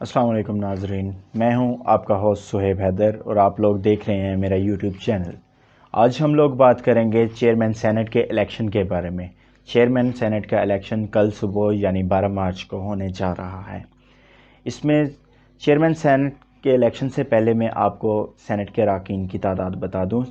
السلام علیکم ناظرین، میں ہوں آپ کا ہوسٹ سہیب حیدر اور آپ لوگ دیکھ رہے ہیں میرا یوٹیوب چینل۔ آج ہم لوگ بات کریں گے چیئرمین سینٹ کے الیکشن کے بارے میں۔ چیئرمین سینٹ کا الیکشن کل صبح یعنی 12 مارچ کو ہونے جا رہا ہے۔ اس میں چیئرمین سینٹ کے الیکشن سے پہلے میں آپ کو سینٹ کے اراکین کی تعداد بتا دوں۔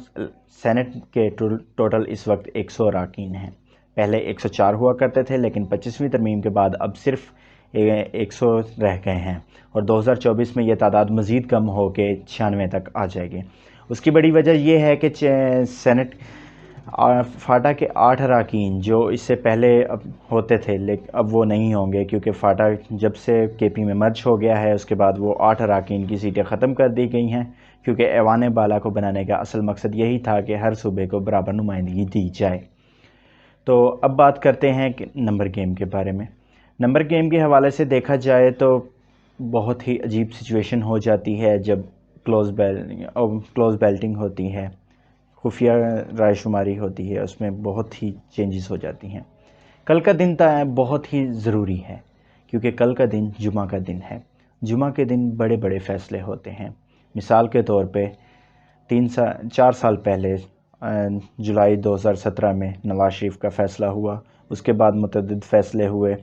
سینٹ کے ٹوٹل اس وقت 100 اراکین ہیں۔ پہلے 104 ہوا کرتے تھے، لیکن 25ویں ترمیم کے بعد اب صرف 100 رہ گئے ہیں، اور 2024 میں یہ تعداد مزید کم ہو کے 96 تک آ جائے گی۔ اس کی بڑی وجہ یہ ہے کہ سینٹ فاٹا کے 8 اراکین جو اس سے پہلے ہوتے تھے، لیکن اب وہ نہیں ہوں گے، کیونکہ فاٹا جب سے کے پی میں مرج ہو گیا ہے اس کے بعد وہ 8 اراکین کی سیٹیں ختم کر دی گئی ہیں، کیونکہ ایوان بالا کو بنانے کا اصل مقصد یہی تھا کہ ہر صوبے کو برابر نمائندگی دی جائے۔ تو اب بات کرتے ہیں کہ نمبر گیم کے بارے میں۔ نمبر گیم کے حوالے سے دیکھا جائے تو بہت ہی عجیب سچویشن ہو جاتی ہے جب کلوز بیلٹنگ ہوتی ہے، خفیہ رائے شماری ہوتی ہے، اس میں بہت ہی چینجز ہو جاتی ہیں۔ کل کا دن بہت ہی ضروری ہے، کیونکہ کل کا دن جمعہ کا دن ہے۔ جمعہ کے دن بڑے بڑے فیصلے ہوتے ہیں۔ مثال کے طور پہ 4 سال پہلے جولائی 2017 میں نواز شریف کا فیصلہ ہوا، اس کے بعد متعدد فیصلے ہوئے،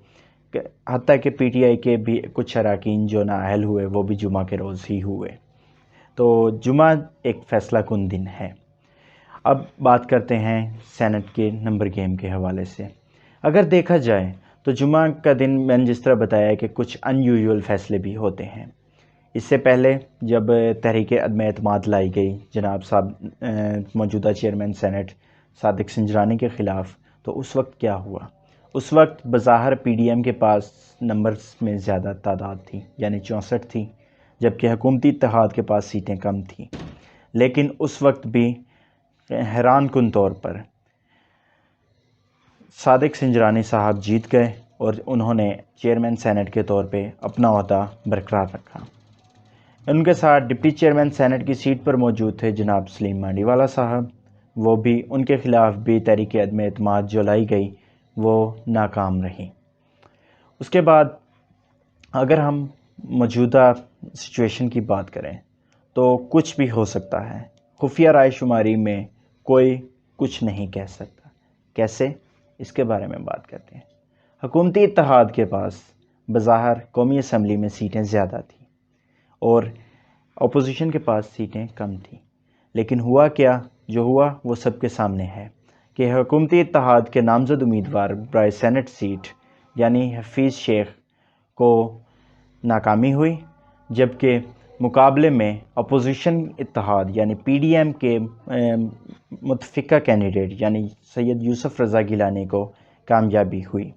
حتیٰ کہ پی ٹی آئی کے بھی کچھ اراکین جو نااہل ہوئے وہ بھی جمعہ کے روز ہی ہوئے۔ تو جمعہ ایک فیصلہ کن دن ہے۔ اب بات کرتے ہیں سینٹ کے نمبر گیم کے حوالے سے۔ اگر دیکھا جائے تو جمعہ کا دن میں نے جس طرح بتایا کہ کچھ ان یوزول فیصلے بھی ہوتے ہیں۔ اس سے پہلے جب تحریک عدم اعتماد لائی گئی جناب موجودہ چیئرمین سینٹ صادق سنجرانی کے خلاف، تو اس وقت کیا ہوا؟ اس وقت بظاہر پی ڈی ایم کے پاس نمبرز میں زیادہ تعداد تھی، یعنی 64 تھی، جبکہ حکومتی اتحاد کے پاس سیٹیں کم تھیں۔ لیکن اس وقت بھی حیران کن طور پر صادق سنجرانی صاحب جیت گئے اور انہوں نے چیئرمین سینٹ کے طور پہ اپنا عہدہ برقرار رکھا۔ ان کے ساتھ ڈپٹی چیئرمین سینٹ کی سیٹ پر موجود تھے جناب سلیم مانڈی والا صاحب، وہ بھی ان کے خلاف بھی تحریک عدم اعتماد جو لائی گئی وہ ناکام رہی۔ اس کے بعد اگر ہم موجودہ سچویشن کی بات کریں تو کچھ بھی ہو سکتا ہے۔ خفیہ رائے شماری میں کوئی کچھ نہیں کہہ سکتا۔ کیسے؟ اس کے بارے میں بات کرتے ہیں۔ حکومتی اتحاد کے پاس بظاہر قومی اسمبلی میں سیٹیں زیادہ تھیں اور اپوزیشن کے پاس سیٹیں کم تھیں، لیکن ہوا کیا؟ جو ہوا وہ سب کے سامنے ہے کہ حکومتی اتحاد کے نامزد امیدوار برائے سینٹ سیٹ یعنی حفیظ شیخ کو ناکامی ہوئی، جبکہ مقابلے میں اپوزیشن اتحاد یعنی پی ڈی ایم کے متفقہ کینڈیڈیٹ یعنی سید یوسف رضا گیلانی کو کامیابی ہوئی۔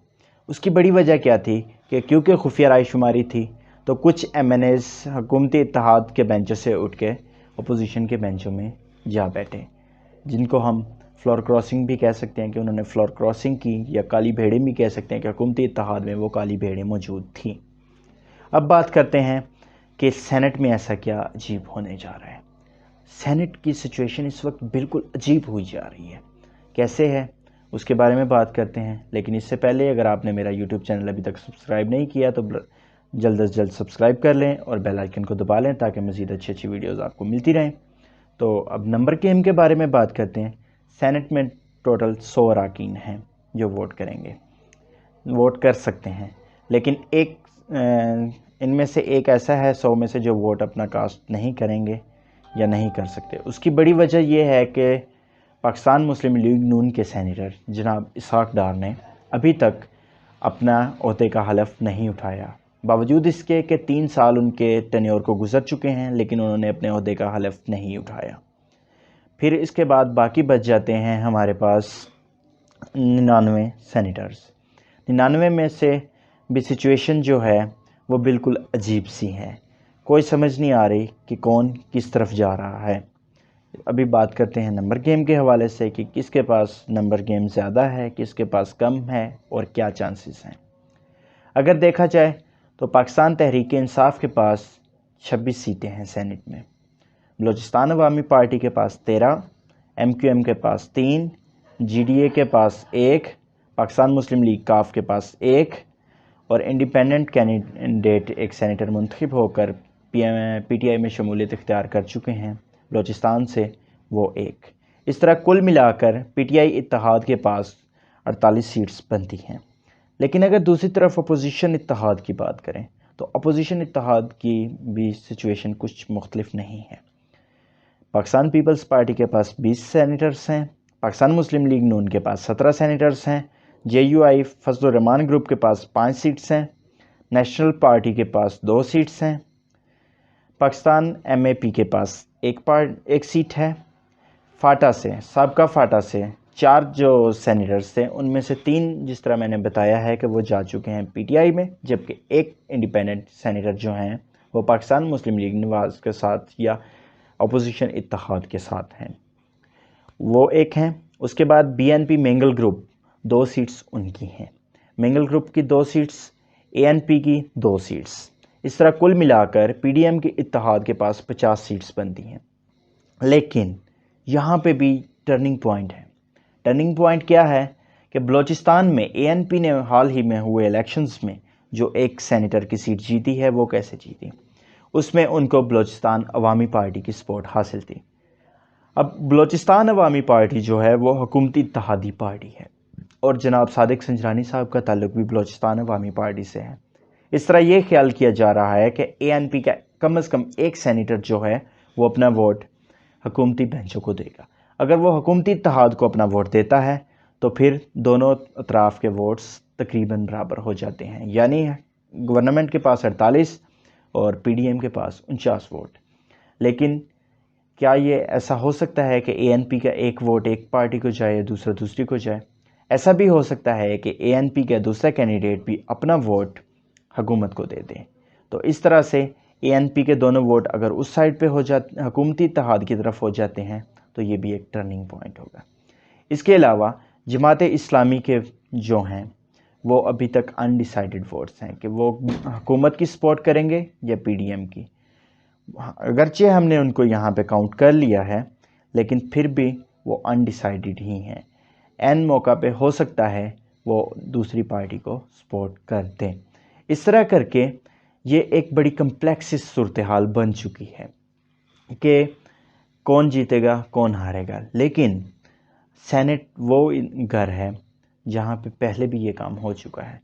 اس کی بڑی وجہ کیا تھی کہ کیونکہ خفیہ رائے شماری تھی تو کچھ ایم این ایز حکومتی اتحاد کے بینچوں سے اٹھ کے اپوزیشن کے بینچوں میں جا بیٹھے، جن کو ہم فلور کراسنگ بھی کہہ سکتے ہیں کہ انہوں نے فلور کراسنگ کی، یا کالی بھیڑیں بھی کہہ سکتے ہیں کہ حکومتی اتحاد میں وہ کالی بھیڑیں موجود تھیں۔ اب بات کرتے ہیں کہ سینٹ میں ایسا کیا عجیب ہونے جا رہا ہے۔ سینٹ کی سچویشن اس وقت بالکل عجیب ہوئی جا رہی ہے۔ کیسے ہے اس کے بارے میں بات کرتے ہیں، لیکن اس سے پہلے اگر آپ نے میرا یوٹیوب چینل ابھی تک سبسکرائب نہیں کیا تو جلد از جلد سبسکرائب کر لیں اور بیل آئیکن کو دبا لیں تاکہ مزید اچھی ویڈیوز آپ کو ملتی رہیں۔ تو اب نمبر گیم کے بارے میں بات کرتے ہیں۔ سینٹ میں ٹوٹل 100 اراکین ہیں جو ووٹ کریں گے، ووٹ کر سکتے ہیں، لیکن ان میں سے ایک ایسا ہے 100 میں سے جو ووٹ اپنا کاسٹ نہیں کریں گے یا نہیں کر سکتے۔ اس کی بڑی وجہ یہ ہے کہ پاکستان مسلم لیگ نون کے سینیٹر جناب اسحاق ڈار نے ابھی تک اپنا عہدے کا حلف نہیں اٹھایا، باوجود اس کے کہ 3 سال ان کے ٹینیور کو گزر چکے ہیں، لیکن انہوں نے اپنے عہدے کا حلف نہیں اٹھایا۔ پھر اس کے بعد باقی بچ جاتے ہیں ہمارے پاس 99 سینیٹرز۔ 99 میں سے بھی سچویشن جو ہے وہ بالکل عجیب سی ہے، کوئی سمجھ نہیں آ رہی کہ کون کس طرف جا رہا ہے۔ ابھی بات کرتے ہیں نمبر گیم کے حوالے سے کہ کس کے پاس نمبر گیم زیادہ ہے، کس کے پاس کم ہے اور کیا چانسز ہیں۔ اگر دیکھا جائے تو پاکستان تحریک انصاف کے پاس 26 سیٹیں ہیں سینٹ میں، بلوچستان عوامی پارٹی کے پاس 13، ایم کیو ایم کے پاس 3، جی ڈی اے کے پاس 1، پاکستان مسلم لیگ کاف کے پاس 1 اور انڈیپینڈنٹ کینڈیڈیٹ ایک سینیٹر منتخب ہو کر پی ٹی آئی میں شمولیت اختیار کر چکے ہیں بلوچستان سے، وہ ایک۔ اس طرح کل ملا کر پی ٹی آئی اتحاد کے پاس 48 سیٹس بنتی ہیں۔ لیکن اگر دوسری طرف اپوزیشن اتحاد کی بات کریں تو اپوزیشن اتحاد کی بھی سچویشن کچھ مختلف نہیں ہے۔ پاکستان پیپلز پارٹی کے پاس 20 سینیٹرز ہیں، پاکستان مسلم لیگ نون کے پاس 17 سینیٹرز ہیں، جے you I Fazal Rahman group کے پاس 5 سیٹس ہیں، نیشنل پارٹی کے پاس 2 سیٹس ہیں، پاکستان ایم اے پی کے پاس ایک سیٹ ہے، فاٹا سے سابقہ فاٹا سے 4 جو سینیٹرز تھے ان میں سے 3 جس طرح میں نے بتایا ہے کہ وہ جا چکے ہیں پی ٹی آئی میں، جبکہ ایک انڈیپینڈنٹ سینیٹر جو ہیں وہ پاکستان مسلم لیگ نواز کے ساتھ یا اپوزیشن اتحاد کے ساتھ ہیں، وہ ایک ہیں۔ اس کے بعد B N P Mengal group 2 seats ان کی ہیں، مینگل گروپ کی 2 سیٹس، اے این پی کی 2 سیٹس۔ اس طرح کل ملا کر پی ڈی ایم کے اتحاد کے پاس 50 سیٹس بنتی ہیں۔ لیکن یہاں پہ بھی ٹرننگ پوائنٹ ہے۔ ٹرننگ پوائنٹ کیا ہے کہ بلوچستان میں اے این پی نے حال ہی میں ہوئے الیکشنز میں جو ایک سینیٹر کی سیٹ جیتی ہے، وہ کیسے جیتی؟ اس میں ان کو بلوچستان عوامی پارٹی کی سپورٹ حاصل تھی۔ اب بلوچستان عوامی پارٹی جو ہے وہ حکومتی اتحادی پارٹی ہے، اور جناب صادق سنجرانی صاحب کا تعلق بھی بلوچستان عوامی پارٹی سے ہے۔ اس طرح یہ خیال کیا جا رہا ہے کہ اے این پی کا کم از کم ایک سینیٹر جو ہے وہ اپنا ووٹ حکومتی بینچوں کو دے گا۔ اگر وہ حکومتی اتحاد کو اپنا ووٹ دیتا ہے تو پھر دونوں اطراف کے ووٹس تقریباً برابر ہو جاتے ہیں، یعنی گورنمنٹ کے پاس 48 اور پی ڈی ایم کے پاس 49 ووٹ۔ لیکن کیا یہ ایسا ہو سکتا ہے کہ اے این پی کا ایک ووٹ ایک پارٹی کو جائے، دوسرا دوسری کو جائے؟ ایسا بھی ہو سکتا ہے کہ اے این پی کا دوسرا کینڈیڈیٹ بھی اپنا ووٹ حکومت کو دے دیں۔ تو اس طرح سے اے این پی کے دونوں ووٹ اگر اس سائڈ پہ ہو جاتے، حکومتی اتحاد کی طرف ہو جاتے ہیں، تو یہ بھی ایک ٹرننگ پوائنٹ ہوگا۔ اس کے علاوہ جماعت اسلامی کے جو ہیں وہ ابھی تک انڈیسائیڈڈ ووٹس ہیں کہ وہ حکومت کی سپورٹ کریں گے یا پی ڈی ایم کی۔ اگرچہ ہم نے ان کو یہاں پہ کاؤنٹ کر لیا ہے، لیکن پھر بھی وہ انڈیسائیڈڈ ہی ہیں۔ این موقع پہ ہو سکتا ہے وہ دوسری پارٹی کو سپورٹ کر دیں۔ اس طرح کر کے یہ ایک بڑی کمپلیکس صورتحال بن چکی ہے کہ کون جیتے گا کون ہارے گا۔ لیکن سینٹ وہ گھر ہے جہاں پہ پہلے بھی یہ کام ہو چکا ہے۔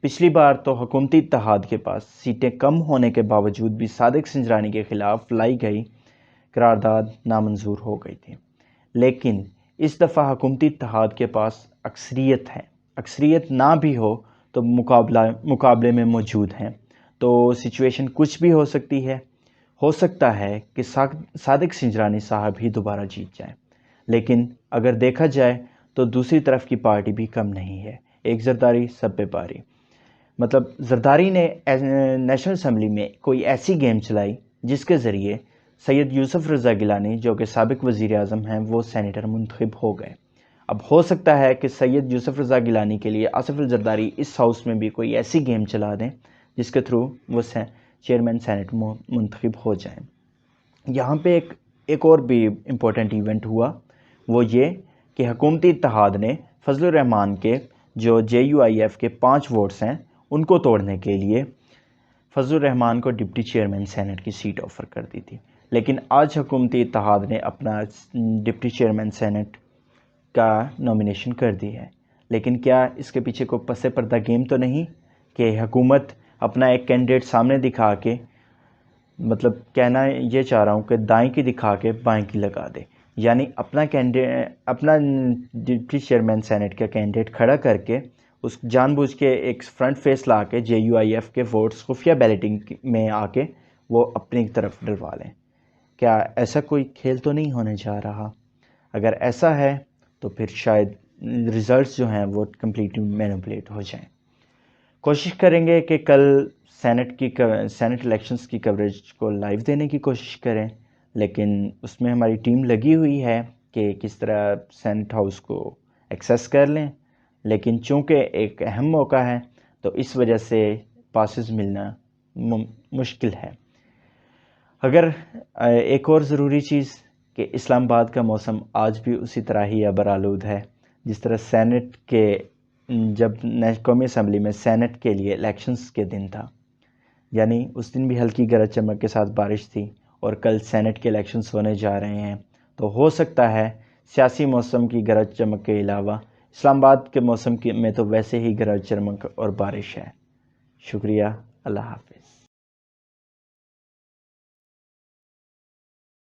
پچھلی بار تو حکومتی اتحاد کے پاس سیٹیں کم ہونے کے باوجود بھی صادق سنجرانی کے خلاف لائی گئی قرارداد نامنظور ہو گئی تھی، لیکن اس دفعہ حکومتی اتحاد کے پاس اکثریت ہے۔ اکثریت نہ بھی ہو تو مقابلے میں موجود ہیں، تو سچویشن کچھ بھی ہو سکتی ہے۔ ہو سکتا ہے کہ صادق سنجرانی صاحب ہی دوبارہ جیت جائیں، لیکن اگر دیکھا جائے تو دوسری طرف کی پارٹی بھی کم نہیں ہے۔ ایک زرداری سب پہ باری، مطلب زرداری نے نیشنل اسمبلی میں کوئی ایسی گیم چلائی جس کے ذریعے سید یوسف رضا گیلانی جو کہ سابق وزیر اعظم ہیں وہ سینیٹر منتخب ہو گئے۔ اب ہو سکتا ہے کہ سید یوسف رضا گیلانی کے لیے آصف الزرداری اس ہاؤس میں بھی کوئی ایسی گیم چلا دیں جس کے تھرو وہ چیئرمین سینٹ منتخب ہو جائیں۔ یہاں پہ ایک اور بھی امپورٹنٹ ایونٹ ہوا، وہ یہ کہ حکومتی اتحاد نے فضل الرحمان کے جو جے یو آئی ایف کے 5 ووٹس ہیں ان کو توڑنے کے لیے فضل الرحمان کو ڈپٹی چیئرمین سینٹ کی سیٹ آفر کر دی تھی، لیکن آج حکومتی اتحاد نے اپنا ڈپٹی چیئرمین سینٹ کا نامینیشن کر دی ہے۔ لیکن کیا اس کے پیچھے کوئی پس پردہ گیم تو نہیں کہ حکومت اپنا ایک کینڈیڈیٹ سامنے دکھا کے، مطلب کہنا یہ چاہ رہا ہوں کہ دائیں کی دکھا کے بائیں کی لگا دے، یعنی اپنا ڈپٹی چیئرمین سینٹ کا کینڈیڈیٹ کھڑا کر کے اس جان بوجھ کے ایک فرنٹ فیس لا کے جے یو آئی ایف کے ووٹس خفیہ بیلٹنگ میں آ کے وہ اپنی طرف ڈلوا لیں؟ کیا ایسا کوئی کھیل تو نہیں ہونے جا رہا؟ اگر ایسا ہے تو پھر شاید ریزلٹس جو ہیں وہ کمپلیٹلی مینیپولیٹ ہو جائیں۔ کوشش کریں گے کہ کل سینٹ الیکشنز کی کوریج کو لائیو دینے کی کوشش کریں، لیکن اس میں ہماری ٹیم لگی ہوئی ہے کہ کس طرح سینٹ ہاؤس کو ایکسیس کر لیں، لیکن چونکہ ایک اہم موقع ہے تو اس وجہ سے پاسز ملنا مشکل ہے۔ اگر ایک اور ضروری چیز کہ اسلام آباد کا موسم آج بھی اسی طرح ہی ابر آلود ہے جس طرح سینٹ کے جب قومی اسمبلی میں سینٹ کے لیے الیکشنز کے دن تھا، یعنی اس دن بھی ہلکی گرج چمک کے ساتھ بارش تھی اور کل سینٹ کے الیکشنز ہونے جا رہے ہیں، تو ہو سکتا ہے سیاسی موسم کی گرج چمک کے علاوہ اسلام آباد کے موسم میں تو ویسے ہی گرج چمک اور بارش ہے۔ شکریہ، اللہ حافظ۔